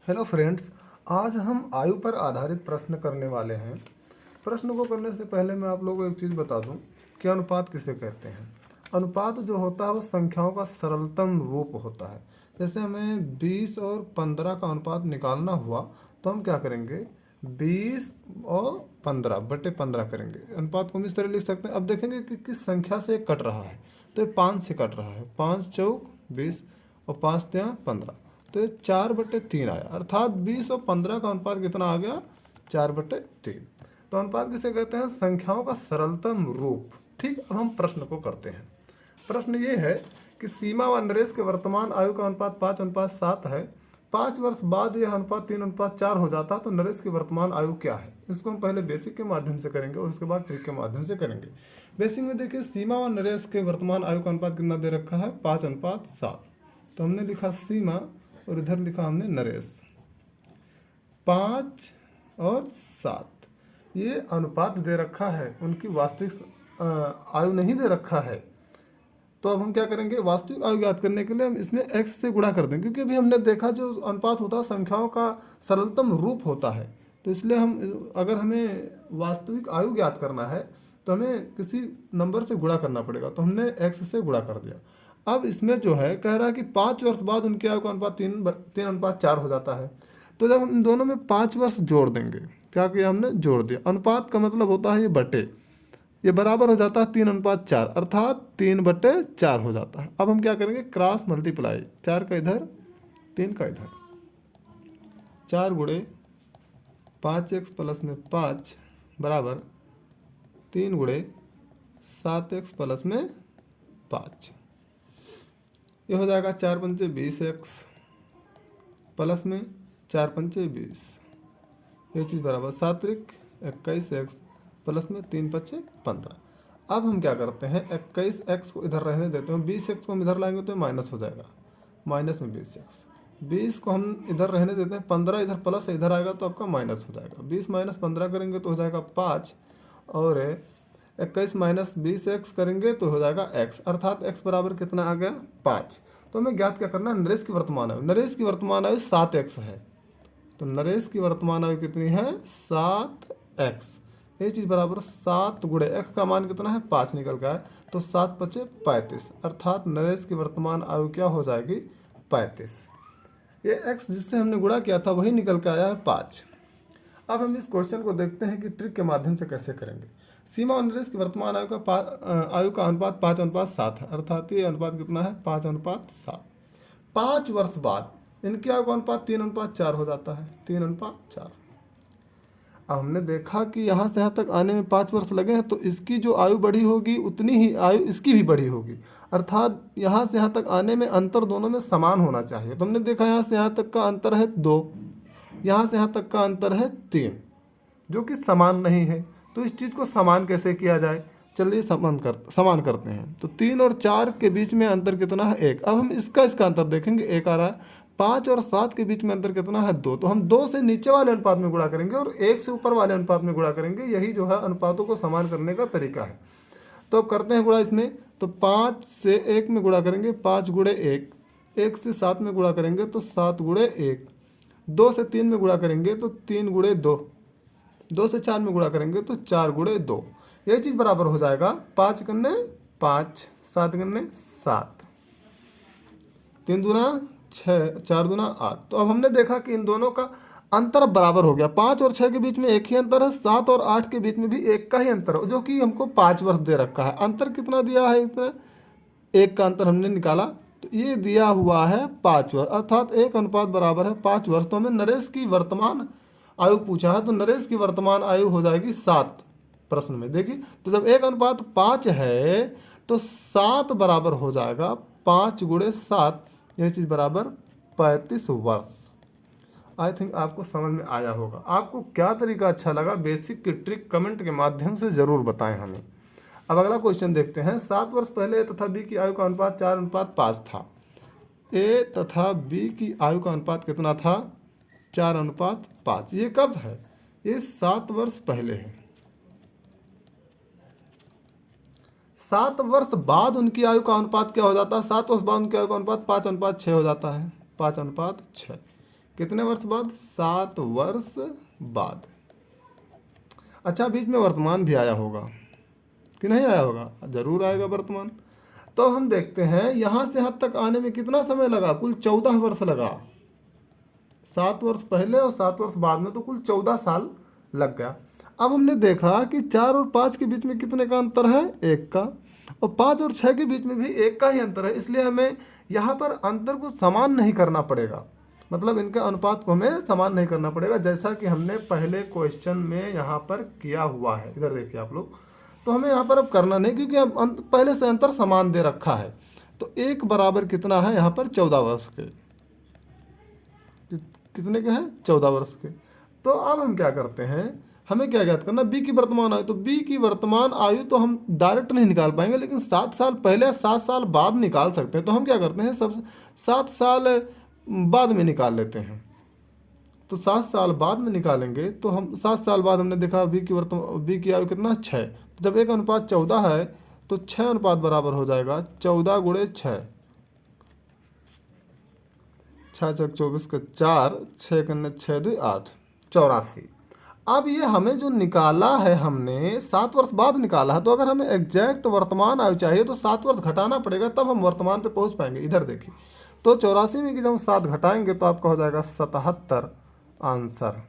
Hello friends, आज हम आयु पर आधारित प्रश्न करने वाले हैं। प्रश्न को करने से पहले मैं आप लोगों को एक चीज़ बता दूं कि अनुपात किसे कहते हैं। अनुपात जो होता है वो संख्याओं का सरलतम रूप होता है। जैसे हमें 20 और 15 का अनुपात निकालना हुआ तो हम क्या करेंगे, 20 और 15/15 करेंगे। अनुपात को हम इस तरह लिख सकते हैं। अब देखेंगे कि किस संख्या से कट रहा है, तो ये 5 से कट रहा है। 5 चौक 20 और 5 3 15, तो ये 4/3 आया, अर्थात 20 और 15 का अनुपात कितना आ गया, 4/3। तो अनुपात किसे कहते हैं, संख्याओं का सरलतम रूप। ठीक, अब हम प्रश्न को करते हैं। प्रश्न ये है कि सीमा व नरेश के वर्तमान आयु का अनुपात 5:7 है। 5 वर्ष बाद यह अनुपात 3:4 हो जाता है, तो नरेश की वर्तमान आयु क्या है। इसको हम पहले बेसिक के माध्यम से करेंगे और उसके बाद ट्रिक के माध्यम से करेंगे। बेसिक में देखिए, सीमा व नरेश के वर्तमान आयु का अनुपात कितना दे रखा है, 5:7। तो हमने लिखा सीमा और इधर लिखा हमने नरेश। 5 और 7 ये अनुपात दे रखा है, उनकी वास्तविक आयु नहीं दे रखा है। तो अब हम क्या करेंगे, वास्तविक आयु ज्ञात करने के लिए हम इसमें x से गुणा कर देंगे, क्योंकि अभी हमने देखा जो अनुपात होता है संख्याओं का सरलतम रूप होता है। तो इसलिए हम, अगर हमें वास्तविक आयु ज्ञात करना है तो हमें किसी नंबर से गुणा करना पड़ेगा, तो हमने x से गुणा कर दिया। अब इसमें जो है कह रहा है कि 5 वर्ष बाद उनकी आयु का अनुपात 3:4 हो जाता है। तो जब हम इन दोनों में 5 वर्ष जोड़ देंगे, क्या किया हमने, जोड़ दिया। अनुपात का मतलब होता है ये बटे, ये बराबर हो जाता है 3:4, अर्थात 3/4 हो जाता है। अब हम क्या करेंगे, क्रॉस मल्टीप्लाई, 4 का इधर 3 का इधर, 4 गुणे 5x प्लस में 5 बराबर 3 गुणे 7x प्लस में 5। ये हो जाएगा 4 पंचे 20x प्लस में 4 पंचे 20, ये चीज़ बराबर 7 त्रिक 21x प्लस में 3 पच्चे 15। अब हम क्या करते हैं, 21x को इधर रहने देते हैं, 20x को हम इधर लाएंगे तो माइनस हो जाएगा, माइनस में 20x। 20 को हम इधर रहने देते हैं, 15 इधर प्लस इधर आएगा तो आपका माइनस हो जाएगा। 20 माइनस 15 करेंगे तो हो जाएगा 5, और 21 माइनस 20x करेंगे तो हो जाएगा x, अर्थात x बराबर कितना आ गया, 5। तो हमें ज्ञात क्या करना है, नरेश की वर्तमान आयु। नरेश की वर्तमान आयु 7x है, तो नरेश की वर्तमान आयु कितनी है, 7x। ये चीज़ बराबर 7 गुणे x का मान कितना है, 5 निकल का है, तो 7 पचे 35, अर्थात नरेश की वर्तमान आयु क्या हो जाएगी, 35। ये x जिससे हमने गुणा किया था वही निकल के आया है 5। अब हम इस क्वेश्चन को देखते हैं कि ट्रिक के माध्यम से कैसे करेंगे। सीमा और नरेश की वर्तमान आयु का अनुपात 5:7 है, अर्थात ये अनुपात कितना है, 5:7। 5 वर्ष बाद इनकी आयु का अनुपात 3:4 हो जाता है, 3:4। अब हमने देखा कि यहाँ से यहाँ तक आने में 5 वर्ष लगे हैं, तो इसकी जो आयु बढ़ी होगी उतनी ही आयु इसकी भी बढ़ी होगी, अर्थात यहाँ से यहाँ तक आने में अंतर दोनों में समान होना चाहिए। तो हमने देखा यहाँ से यहाँ तक का अंतर है 2, यहाँ से यहाँ तक का अंतर है 3, जो कि समान नहीं है। तो इस चीज़ को समान कैसे किया जाए, चलिए समान करते हैं। तो 3 और 4 के बीच में अंतर कितना है, 1। अब हम इसका अंतर देखेंगे, 1 आ रहा है। 5 और 7 के बीच में अंतर कितना है, 2। तो हम 2 से नीचे वाले अनुपात में गुणा करेंगे और 1 से ऊपर वाले अनुपात में गुणा करेंगे। यही जो है अनुपातों को समान करने का तरीका है। तो अब करते हैं गुणा इसमें। तो 5 से 1 में गुणा करेंगे, 5 गुणे 1। 1 से 7 में गुणा करेंगे तो 7 गुणे 1। 2 से 3 में गुणा करेंगे तो 3 गुणे 2। 2 से 4 में गुणा करेंगे तो 4 गुणे 2। यही चीज़ बराबर हो जाएगा 5 गन्ने 5, 7 गन्ने 7, 3 दूना 6, 4 दूना 8। तो अब हमने देखा कि इन दोनों का अंतर बराबर हो गया। 5 और 6 के बीच में एक ही अंतर है, 7 और 8 के बीच में भी एक का ही अंतर है, जो कि हमको 5 वर्ष दे रखा है। अंतर कितना दिया है, इतना 1 का अंतर हमने निकाला, तो ये दिया हुआ है 5 वर्ष, अर्थात 1 अनुपात बराबर है 5 वर्ष। तो हमें नरेश की वर्तमान आयु पूछा है, तो नरेश की वर्तमान आयु हो जाएगी 7 प्रश्न में। देखिए, तो जब 1 अनुपात 5 है तो 7 बराबर हो जाएगा 5 गुणे 7, यह चीज़ बराबर 35 वर्ष। आई थिंक आपको समझ में आया होगा। आपको क्या तरीका अच्छा लगा, बेसिक की ट्रिक कमेंट के माध्यम से ज़रूर बताएं हमें। अब अगला क्वेश्चन देखते हैं। 7 वर्ष पहले ए तथा बी की आयु का अनुपात 4:5 था। ए तथा बी की आयु का अनुपात कितना था, 4:5। ये कब है, ये 7 वर्ष पहले है। 7 वर्ष बाद उनकी आयु का अनुपात क्या हो जाता है, 7 वर्ष बाद उनकी आयु का अनुपात 5:6 हो जाता है, 5:6। कितने वर्ष बाद? 7 वर्ष बाद। अच्छा, बीच में वर्तमान भी आया होगा कि नहीं आया होगा? जरूर आएगा वर्तमान। तो हम देखते हैं यहाँ से यहाँ तक आने में कितना समय लगा? कुल 14 वर्ष लगा। 7 वर्ष पहले और 7 वर्ष बाद में, तो कुल 14 साल लग गया। अब हमने देखा कि 4 और 5 के बीच में कितने का अंतर है? 1 का। और 5 और 6 के बीच में भी 1 का ही अंतर है, इसलिए हमें यहाँ पर अंतर को समान नहीं करना पड़ेगा, मतलब इनके अनुपात को हमें समान नहीं करना पड़ेगा, जैसा कि हमने पहले क्वेश्चन में यहाँ पर किया हुआ है। इधर देखिए आप लोग, तो हमें यहाँ पर अब करना नहीं, क्योंकि हम पहले से अंतर समान दे रखा है। तो 1 बराबर कितना है यहाँ पर? 14 वर्ष के। कितने के हैं? 14 वर्ष के। तो अब हम क्या करते हैं, हमें क्या ज्ञात करना? बी की वर्तमान आयु। तो बी की वर्तमान आयु तो हम डायरेक्ट नहीं निकाल पाएंगे, लेकिन 7 साल पहले 7 साल बाद निकाल सकते हैं। तो हम क्या करते हैं, सब 7 साल बाद में निकाल लेते हैं। तो 7 साल बाद में निकालेंगे तो हम 7 साल बाद हमने देखा बी की आयु कितना? 6। तो जब 1:14 है तो 6 अनुपात बराबर हो जाएगा 14 गुणे 6। 6 चौक 24 का 4, 6 कन्ने 6 2 8, 84। अब ये हमें जो निकाला है, हमने 7 वर्ष बाद निकाला है, तो अगर हमें एग्जैक्ट वर्तमान आयु चाहिए तो 7 वर्ष घटाना पड़ेगा, तब हम वर्तमान पे पहुंच पाएंगे। इधर देखिए, तो 84 में कि जब हम 7 घटाएंगे तो आपका हो जाएगा 77 आंसर।